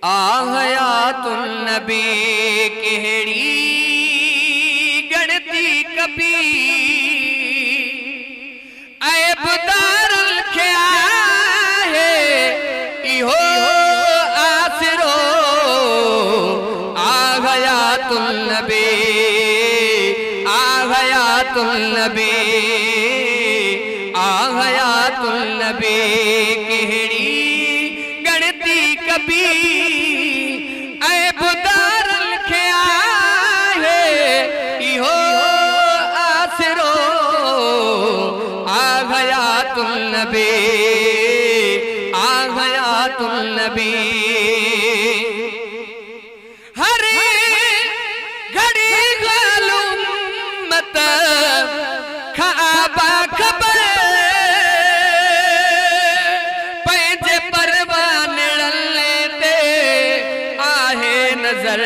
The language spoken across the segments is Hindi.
आहयातुल नबी केड़ी गणती कभी ऐबदार ख्या है इहो आसरो आहयातुल नबी केड़ी गणती कभी ऐबदार ख्या है इहो आसरो आहयातुल नबी हरे घड़ी गालूं मत खाबा खबर पैजे परवान लेते आहे नजर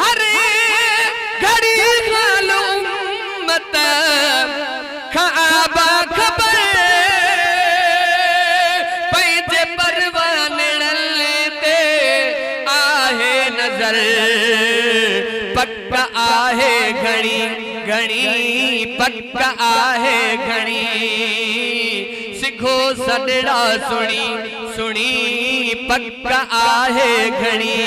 हरे घड़ी गालूं मत खाबा खबर पैजे परवान लेते आहे नजर पक्का आहे घड़ी घड़ी पक्का आहे घड़ी सिखो सदड़ा सुनी सुनी पक्का आहे घड़ी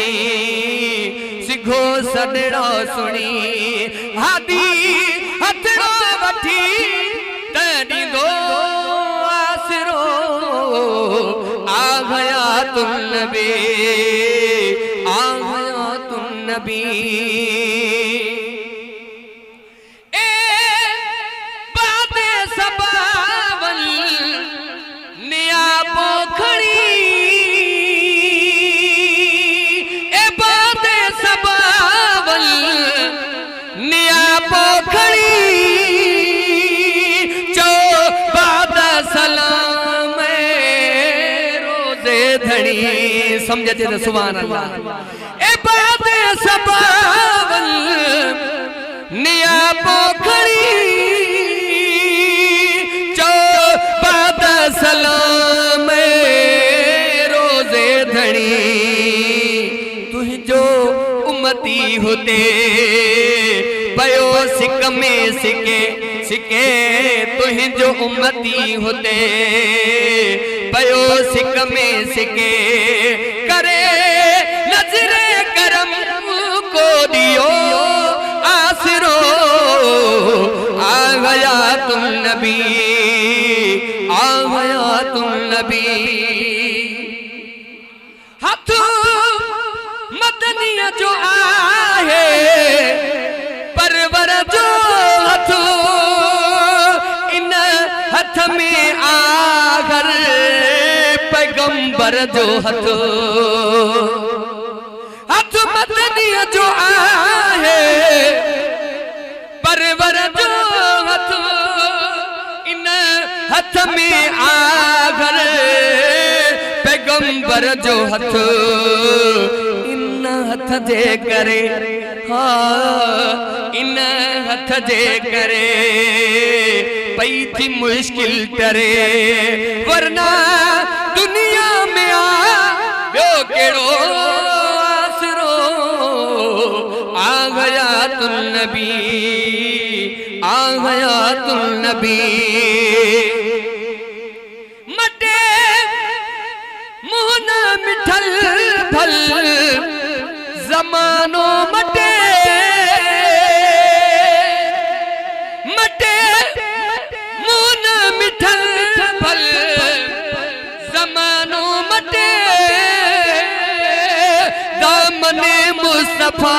सिखो सदड़ा सुनी हादी हथड़ो वठी तड़ी दो आसरो आहयातुल नबी समझते तो सुभान अल्लाह ए बादे सबावल निया पोखरी चो बाद सलाम रोजे धड़ी तुह जो उम्मती होते पयो सिक में सिके सिके तुह जो उम्मती होते पयो सिक में सिके करे नजरे करम को दियो आसरो आहयातुल नबी हथ मदनिया जो आहे परवर जो हथ इन हथ में आगर पैगंबर जो हथ हथ मदनिया जो आहे परवर जो हथ इन हथ में आगर पैगंबर जो हथ इन हथ जे करे हाँ इन हथ जे करे पई थी मुश्किल टरे वरना दुनिया में आ वो केड़ो आसरो आहयातुल नबी मटे मुहना मिठल भल जमानो मटे मटे मुहना मिठल भल जमानो मटे दामने मुस्तफा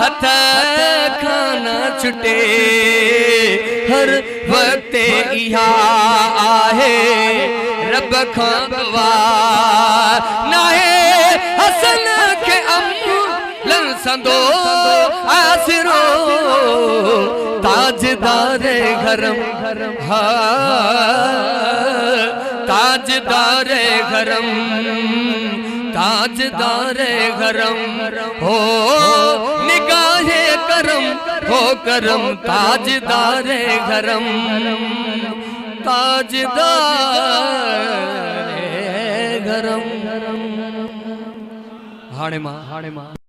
हथ खाना छुटे हर वक्त इहा आहे रब खां दुआ नाहे हसन के अमलन संदो आसरो ताजदार घरम ताजदार घरम हो निगाहे करम हो करम ताजदार घरम ताजदार घरम। हाणे मां